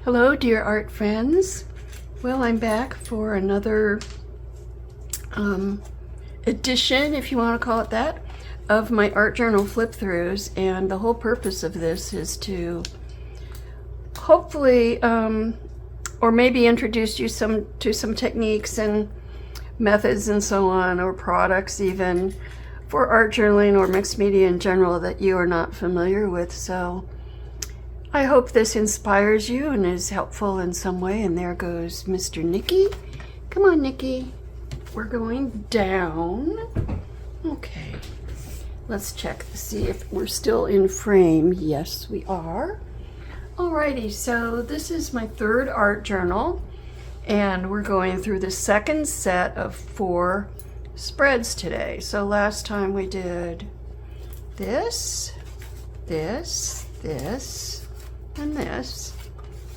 Hello, dear art friends. Well, I'm back for another edition, if you want to call it that, of my art journal flip-throughs, and the whole purpose of this is to hopefully or maybe introduce you to some techniques and methods and so on, or products even, for art journaling or mixed media in general that you are not familiar with. So I hope this inspires you and is helpful in some way. And there goes Mr. Nicky. Come on, Nicky. We're going down. Okay. Let's check to see if we're still in frame. Yes, we are. Alrighty, so this is my third art journal, and we're going through the second set of 4 spreads today. So last time we did this, and this.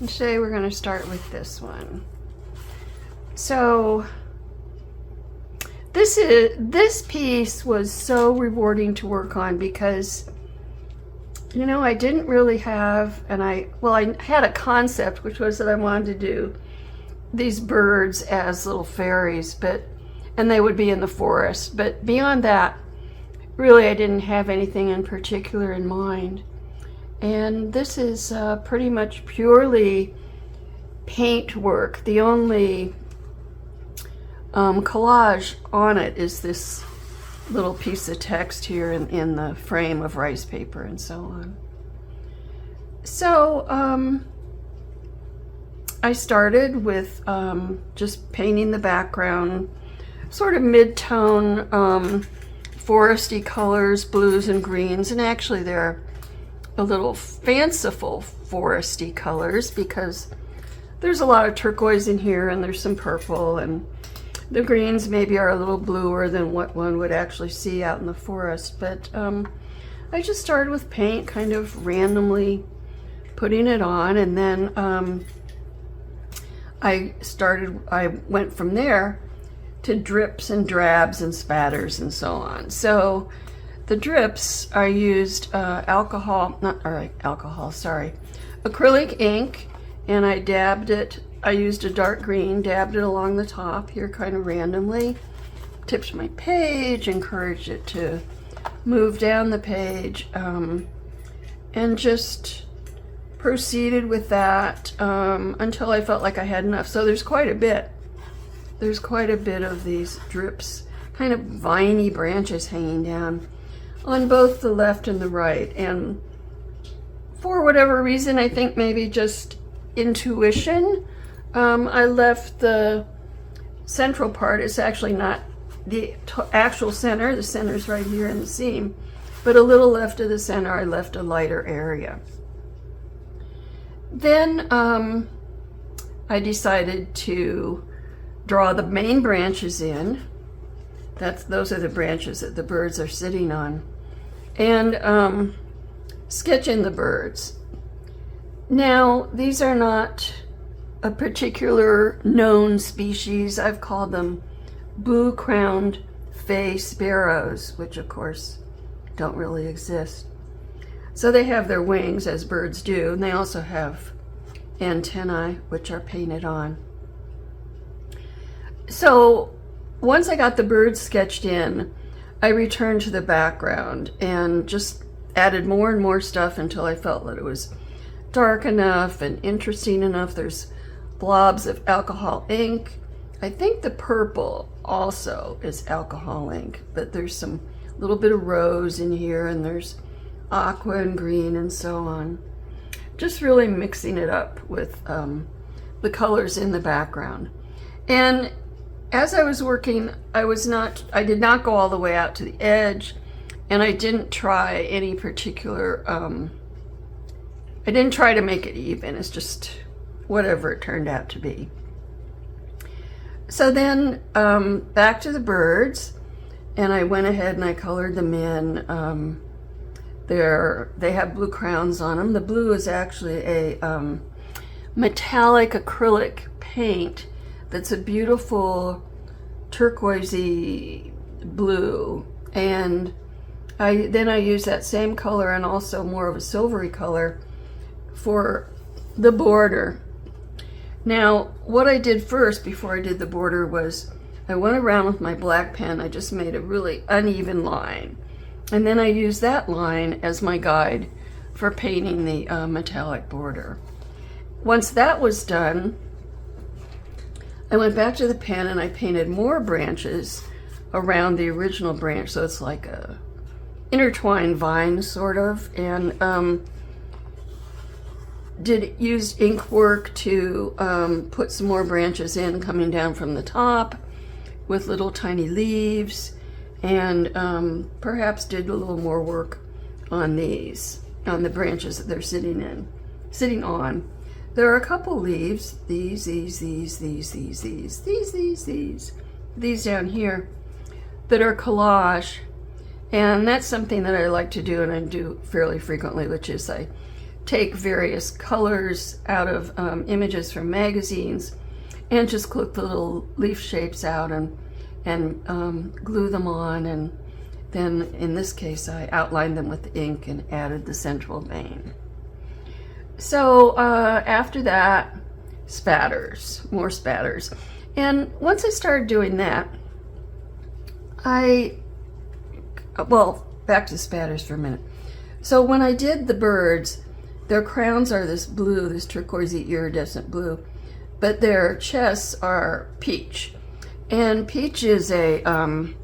And today we're going to start with this one. So this piece was so rewarding to work on because, you know, I didn't really have, I had a concept, which was that I wanted to do these birds as little fairies, and they would be in the forest. But beyond that, really, I didn't have anything in particular in mind. And this is pretty much purely paint work. The only collage on it is this little piece of text here in the frame of rice paper and so on. So I started with just painting the background, sort of mid-tone foresty colors, blues and greens, and actually they're a little fanciful foresty colors because there's a lot of turquoise in here and there's some purple, and the greens maybe are a little bluer than what one would actually see out in the forest. But I just started with paint, kind of randomly putting it on, and then I went from there to drips and drabs and spatters and so on. So the drips, I used acrylic ink, and I dabbed it. I used a dark green, dabbed it along the top here kind of randomly, tipped my page, encouraged it to move down the page, and just proceeded with that until I felt like I had enough. So there's quite a bit. There's quite a bit of these drips, kind of viney branches hanging down on both the left and the right. And for whatever reason, I think maybe just intuition, I left the central part. It's actually not the actual center. The center's right here in the seam, but a little left of the center, I left a lighter area. Then I decided to draw the main branches in. Those are the branches that the birds are sitting on, and sketch in the birds. Now, these are not a particular known species. I've called them blue-crowned fay sparrows, which of course don't really exist. So they have their wings, as birds do, and they also have antennae, which are painted on. So once I got the birds sketched in, I returned to the background and just added more and more stuff until I felt that it was dark enough and interesting enough. There's blobs of alcohol ink. I think the purple also is alcohol ink, but there's some little bit of rose in here, and there's aqua and green and so on. Just really mixing it up with the colors in the background. And as I was working, I did not go all the way out to the edge, and I didn't try any particular, I didn't try to make it even. It's just whatever it turned out to be. So then back to the birds, and I went ahead and I colored them in. They have blue crowns on them. The blue is actually a metallic acrylic paint that's a beautiful turquoisey blue, and I use that same color and also more of a silvery color for the border. Now, what I did first before I did the border was I went around with my black pen. I just made a really uneven line. And then I used that line as my guide for painting the metallic border. Once that was done, I went back to the pen and I painted more branches around the original branch. So it's like a intertwined vine sort of. And used ink work to put some more branches in coming down from the top with little tiny leaves, and perhaps did a little more work on these, on the branches that they're sitting on. There are a couple leaves, these down here, that are collage, and that's something that I like to do, and I do fairly frequently, which is I take various colors out of images from magazines and just clip the little leaf shapes out and glue them on, and then in this case I outlined them with ink and added the central vein. So after that, spatters, more spatters. And once I started doing that, well, back to spatters for a minute. So when I did the birds, their crowns are this blue, this turquoisey iridescent blue, but their chests are peach. And peach is kind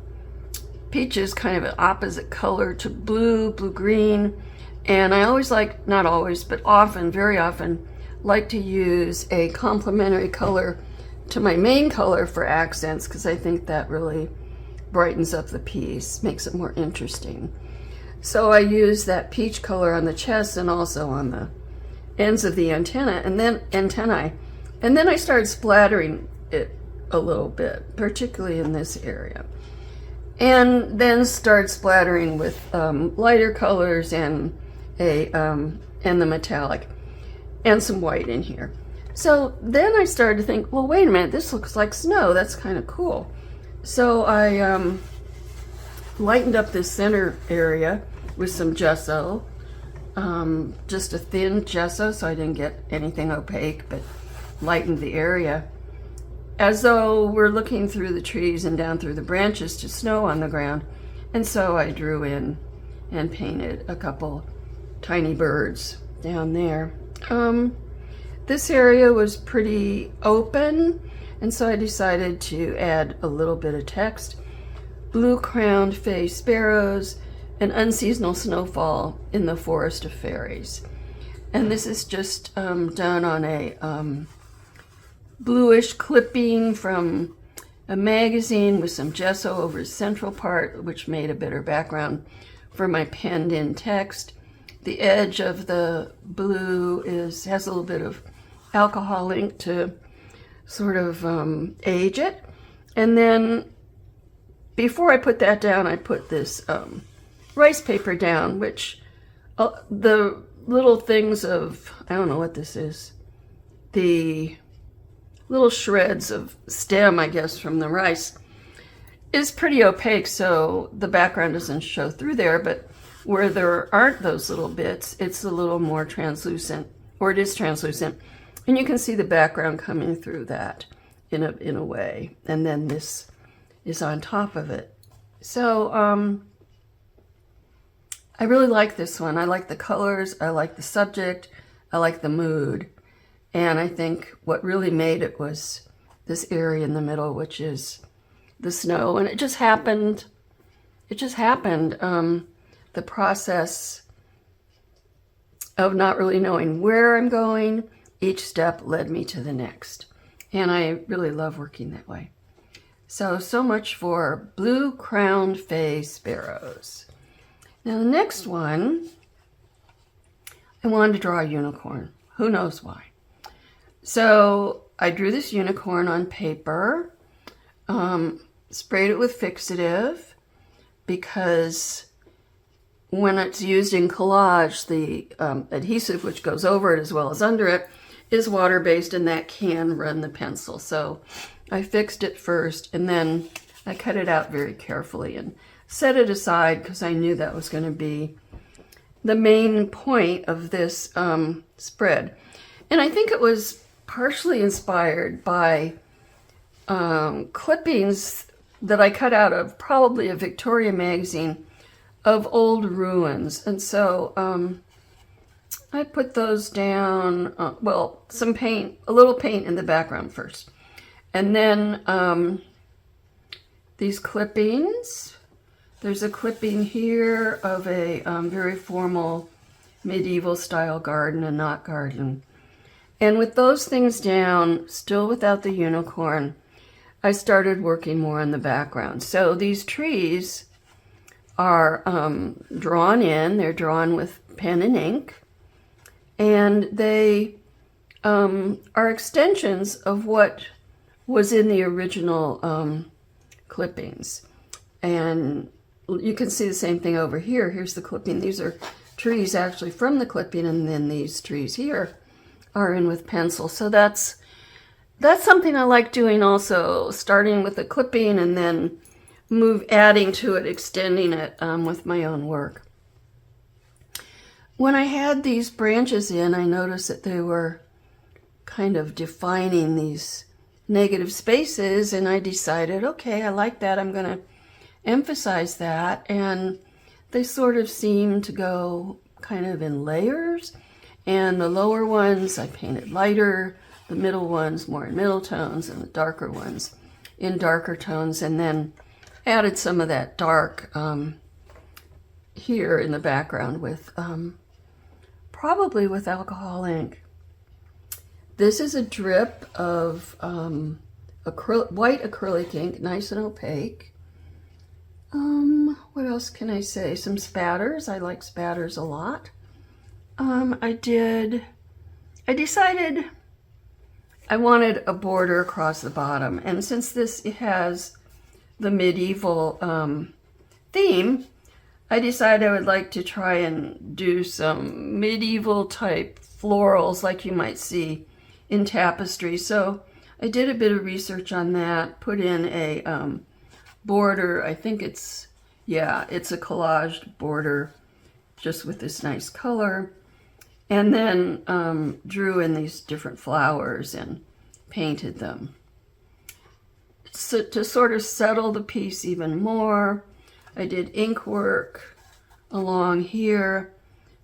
of an opposite color to blue-green. And I always like, not always, but often, very often, like to use a complementary color to my main color for accents, because I think that really brightens up the piece, makes it more interesting. So I use that peach color on the chest and also on the ends of the antennae, and then I started splattering it a little bit, particularly in this area, and then started splattering with lighter colors and the metallic and some white in here. So then I started to think, well, wait a minute, this looks like snow. That's kind of cool. So I lightened up this center area with some gesso, just a thin gesso so I didn't get anything opaque, but lightened the area as though we're looking through the trees and down through the branches to snow on the ground. And so I drew in and painted a couple tiny birds down there. This area was pretty open, and so I decided to add a little bit of text. Blue-crowned fay sparrows, an unseasonal snowfall in the forest of fairies. And this is just done on a bluish clipping from a magazine with some gesso over the central part, which made a better background for my penned in text. The edge of the blue has a little bit of alcohol ink to sort of age it. And then before I put that down, I put this rice paper down, which the little things of, I don't know what this is, the little shreds of stem, I guess, from the rice is pretty opaque, so the background doesn't show through there, but where there aren't those little bits, it's a little more translucent, or it is translucent, and you can see the background coming through that in a way, and then this is on top of it. So I really like this one. I like the colors, I like the subject, I like the mood, and I think what really made it was this area in the middle, which is the snow, and it just happened. The process of not really knowing where I'm going, each step led me to the next, and I really love working that way. So much for blue-crowned fay sparrows. Now the next one, I wanted to draw a unicorn. Who knows why? So I drew this unicorn on paper, sprayed it with fixative, because when it's used in collage, the adhesive which goes over it as well as under it is water-based, and that can run the pencil. So I fixed it first, and then I cut it out very carefully and set it aside because I knew that was going to be the main point of this spread. And I think it was partially inspired by clippings that I cut out of probably a Victoria magazine of old ruins. And so I put those down, well, some paint, a little paint in the background first. And then these clippings. There's a clipping here of a very formal medieval style garden, a knot garden. And with those things down, still without the unicorn, I started working more on the background. So these trees are drawn in, they're drawn with pen and ink, and they are extensions of what was in the original clippings. And you can see the same thing over here. Here's the clipping. These are trees actually from the clipping, and then these trees here are in with pencil. So that's something I like doing also, starting with the clipping and then adding to it, extending it with my own work. When I had these branches in, I noticed that they were kind of defining these negative spaces, and I decided, okay, I like that. I'm going to emphasize that. And they sort of seem to go kind of in layers. And the lower ones I painted lighter, the middle ones more in middle tones, and the darker ones in darker tones, and then added some of that dark here in the background with probably with alcohol ink. This is a drip of white acrylic ink, nice and opaque. What else can I say? Some spatters. I like spatters a lot. I decided I wanted a border across the bottom, and since this has the medieval theme, I decided I would like to try and do some medieval type florals like you might see in tapestry. So I did a bit of research on that, put in a border. I think it's a collaged border just with this nice color, and then drew in these different flowers and painted them. So to sort of settle the piece even more, I did ink work along here,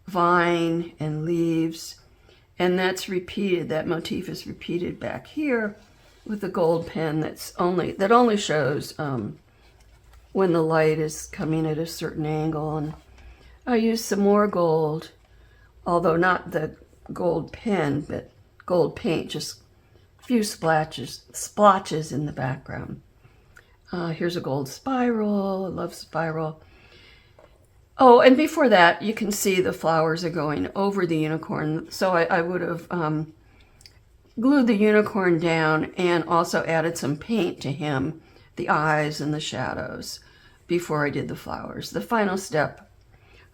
vine and leaves, and that's repeated. That motif is repeated back here with a gold pen that only shows when the light is coming at a certain angle. And I used some more gold, although not the gold pen, but gold paint, just a few splotches in the background. Here's a gold spiral. I love spiral. Oh, and before that, you can see the flowers are going over the unicorn. So I would have glued the unicorn down and also added some paint to him, the eyes and the shadows, before I did the flowers. The final step.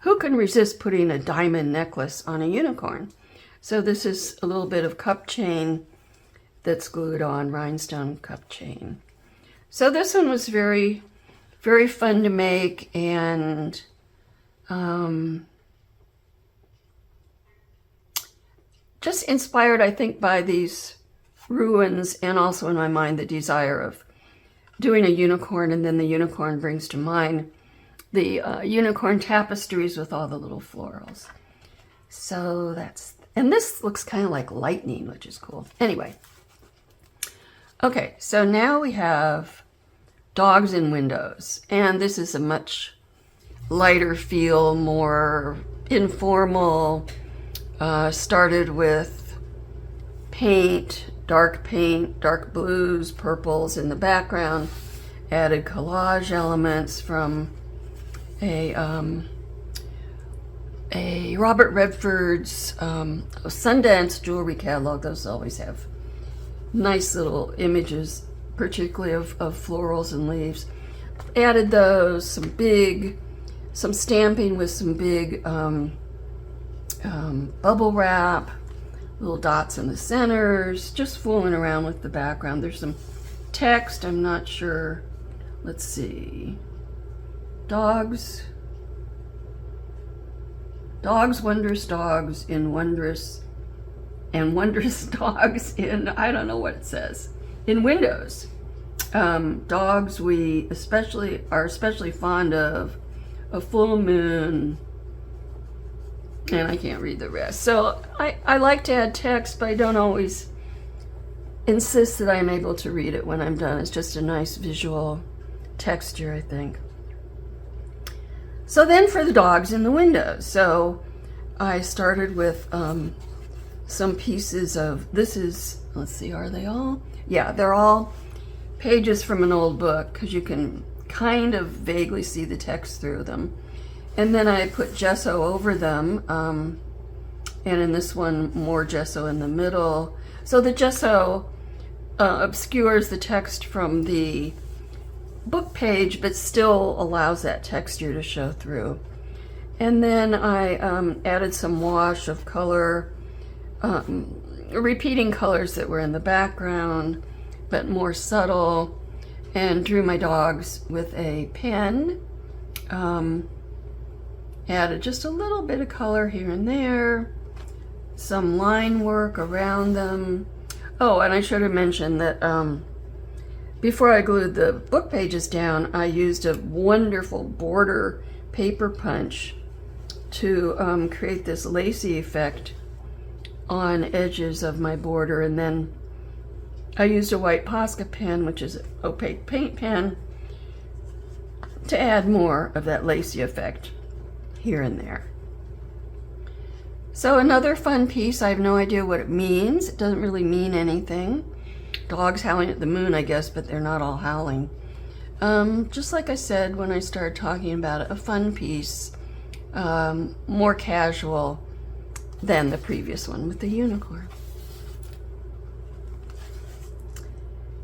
Who can resist putting a diamond necklace on a unicorn? So this is a little bit of cup chain that's glued on, rhinestone cup chain. So this one was very, very fun to make, and just inspired, I think, by these ruins, and also in my mind the desire of doing a unicorn, and then the unicorn brings to mind the unicorn tapestries with all the little florals. So and this looks kind of like lightning, which is cool. Anyway, okay, so now we have dogs in windows, and this is a much lighter feel, more informal. Started with paint, dark blues, purples in the background, added collage elements from a Robert Redford's Sundance jewelry catalog. Those always have nice little images, particularly of florals and leaves. Added those, some stamping with some big bubble wrap, little dots in the centers, just fooling around with the background. There's some text, I'm not sure. Let's see. Dogs, wondrous dogs in wondrous and wondrous dogs in, I don't know what it says, in windows. Dogs we are especially fond of a full moon, and I can't read the rest. So I like to add text, but I don't always insist that I'm able to read it when I'm done. It's just a nice visual texture, I think. So then for the dogs in the windows. So I started with some pieces of, this is, let's see, are they all? Yeah, they're all pages from an old book, because you can kind of vaguely see the text through them. And then I put gesso over them, and in this one, more gesso in the middle. So the gesso obscures the text from the book page, but still allows that texture to show through. And then I added some wash of color, repeating colors that were in the background, but more subtle, and drew my dogs with a pen. Added just a little bit of color here and there, some line work around them. Oh, and I should have mentioned that before I glued the book pages down, I used a wonderful border paper punch to create this lacy effect on edges of my border. And then I used a white Posca pen, which is an opaque paint pen, to add more of that lacy effect here and there. So another fun piece, I have no idea what it means. It doesn't really mean anything. Dogs howling at the moon, I guess, but they're not all howling. Just like I said when I started talking about it, a fun piece, more casual than the previous one with the unicorn.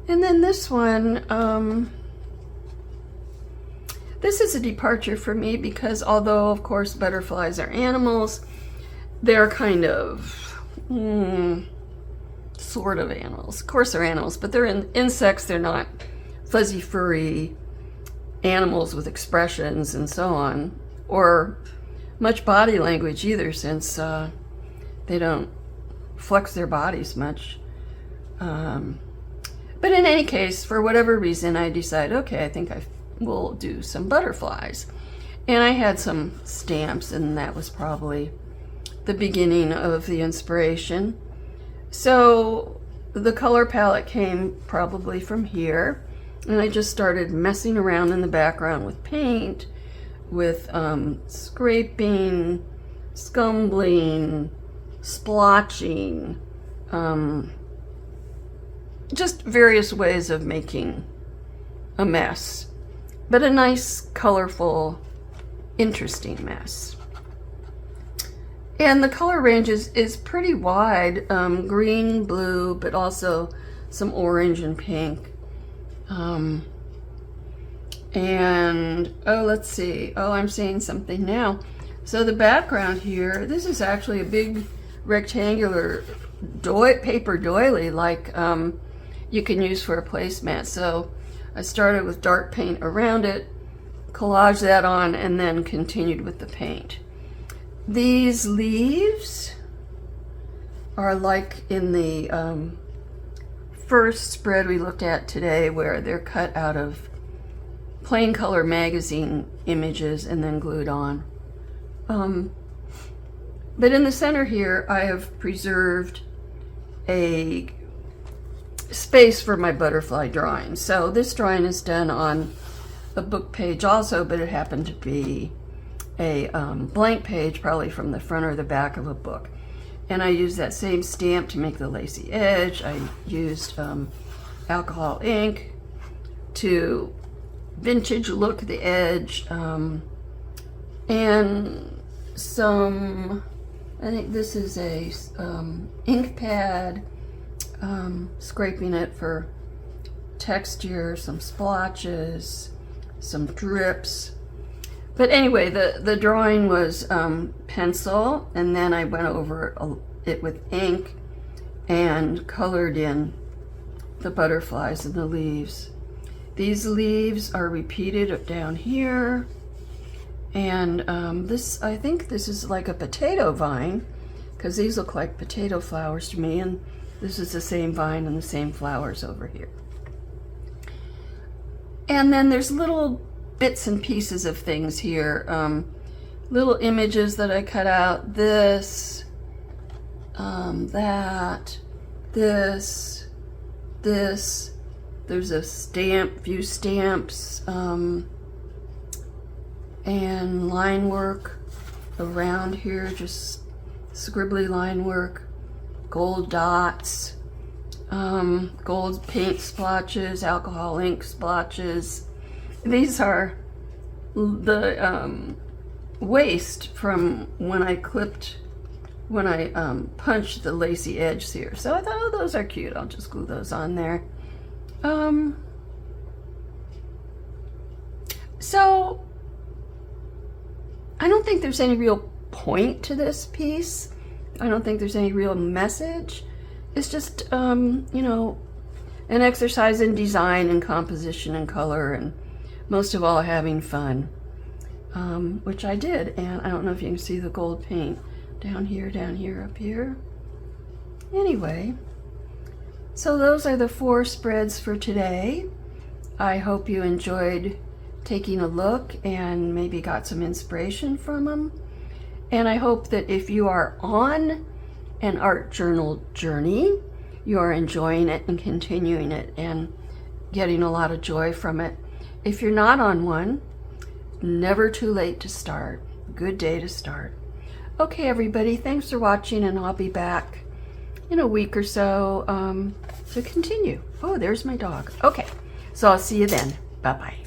And then this one, this is a departure for me because although, of course, butterflies are animals, they're kind of, sort of animals. Of course they're animals, but they're insects. They're not fuzzy, furry animals with expressions and so on, or much body language either, since they don't flex their bodies much. But in any case, for whatever reason, I decided, okay, I think I will do some butterflies. And I had some stamps, and that was probably the beginning of the inspiration. So the color palette came probably from here, and I just started messing around in the background with paint, with scraping, scumbling, splotching, just various ways of making a mess, but a nice, colorful, interesting mess. And the color range is pretty wide, green, blue, but also some orange and pink. And, oh, let's see. Oh, I'm seeing something now. So the background here, this is actually a big rectangular paper doily like you can use for a placemat. So I started with dark paint around it, collaged that on, and then continued with the paint. These leaves are like in the first spread we looked at today, where they're cut out of plain color magazine images and then glued on. But in the center here, I have preserved a space for my butterfly drawing. So this drawing is done on a book page also, but it happened to be a blank page, probably from the front or the back of a book. And I used that same stamp to make the lacy edge. I used alcohol ink to vintage look the edge, and some, I think this is a ink pad, scraping it for texture, some splotches, some drips. But anyway, the drawing was pencil, and then I went over it with ink and colored in the butterflies and the leaves. These leaves are repeated down here, and I think this is like a potato vine, because these look like potato flowers to me, and this is the same vine and the same flowers over here. And then there's little bits and pieces of things here, little images that I cut out, this, that, this, there's a few stamps, and line work around here, just scribbly line work, gold dots, gold paint splotches, alcohol ink splotches. These are the waste from when I punched the lacy edges here. So I thought, oh, those are cute. I'll just glue those on there. So I don't think there's any real point to this piece. I don't think there's any real message. It's just, you know, an exercise in design and composition and color, and most of all having fun, which I did. And I don't know if you can see the gold paint down here, up here. Anyway, so those are the 4 spreads for today. I hope you enjoyed taking a look and maybe got some inspiration from them. And I hope that if you are on an art journal journey, you are enjoying it and continuing it and getting a lot of joy from it. If you're not on one, never too late to start. Good day to start. Okay, everybody, thanks for watching, and I'll be back in a week or so to continue. Oh, there's my dog. Okay, so I'll see you then. Bye-bye.